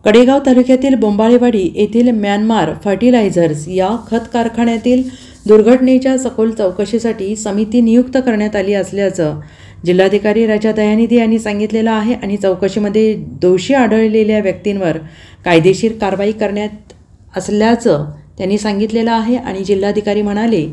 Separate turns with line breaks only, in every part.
कडेगाव तालुक्यातील बोंबाळेवाडी येथील Myanmar fertilisers या खत कारखान्यातील दुर्घटनेच्या सखोल चौकशीसाठी समिती नियुक्त करण्यात आली असल्याचं जिल्हाधिकारी राजा दयानिधी यांनी सांगितलेलं आहे आणि चौकशीमध्ये दोषी आढळलेल्या व्यक्तींवर कायदेशीर कारवाई करण्यात असल्याचं त्यांनी सांगितलेलं आहे। आणि जिल्हाधिकारी म्हणाले,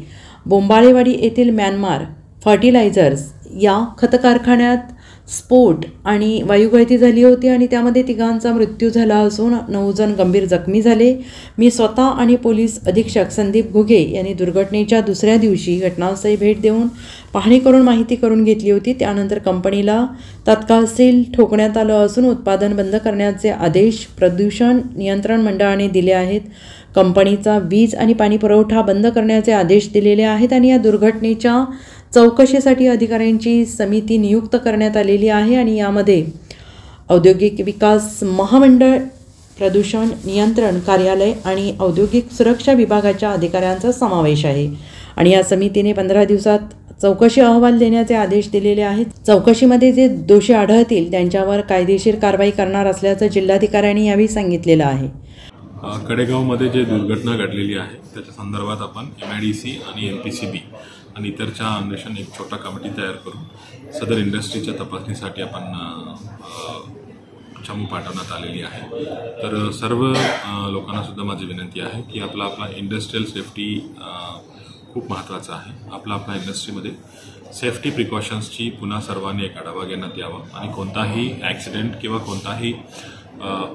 बोंबाळेवाडी येथील म्यानमार फर्टिलायझर्स या खत कारखान्यात स्फोट आणि वायुगळती झाली होती आणि त्यामध्ये तिघांचा मृत्यू झाला असून 9 जण गंभीर जखमी झाले। मी स्वतः आणि पोलीस अधीक्षक संदीप घुगे यांनी दुर्घटनेच्या दुसऱ्या दिवशी घटनास्थळी भेट देऊन पाहणी करून माहिती करून घेतली होती। त्यानंतर कंपनीला तत्काळ सील ठोकण्यात आलं असून उत्पादन बंद करण्याचे आदेश प्रदूषण नियंत्रण मंडळाने दिले आहेत। कंपनीचा वीज आणि पाणी पुरवठा बंद करण्याचे आदेश दिलेले आहेत आणि या दुर्घटनेच्या चौकशीसाठी अधिकाऱ्यांची समिती नियुक्त करण्यात आलेली आहे आणि यामध्ये औद्योगिक विकास महामंडळ, प्रदूषण नियंत्रण कार्यालय आणि औद्योगिक सुरक्षा विभागाच्या अधिकाऱ्यांचा समावेश आहे। आणि या समितीने 15 दिवसात चौकशी अहवाल देण्याचे आदेश दिलेले आहेत। चौकशीमध्ये जे दोषी आढळतील त्यांच्यावर कायदेशीर कारवाई करणार असल्याचं जिल्हाधिकाऱ्यांनी यावेळी सांगितलेलं आहे।
कडेगावमध्ये जे दुर्घटना घडलेली आहे त्याच्या संदर्भात आपण MIDC आणि MPCB आणि इतरच्या अन्वेषण एक छोटा कमिटी तयार करून सदर इंडस्ट्रीच्या तपासणीसाठी आपण चमू पाठवण्यात आलेली आहे। तर सर्व लोकांना सुद्धा माझी विनंती आहे की आपला इंडस्ट्रियल सेफ्टी खूप महत्त्वाचा आहे। आपल्या इंडस्ट्रीमध्ये सेफ्टी प्रिकॉशन्सची पुन्हा सर्वांनी एक आढावा घेण्यात यावा आणि कोणताही ॲक्सिडेंट किंवा कोणताही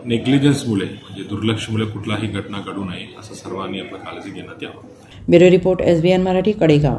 नेग्लिजन्समुळे म्हणजे दुर्लक्षमुळे कुठलाही घटना घडू नये असं सर्वांनी आपलं काळजी घेण्यात यावं।
Bureau report SBN Marathi, Kadegaon.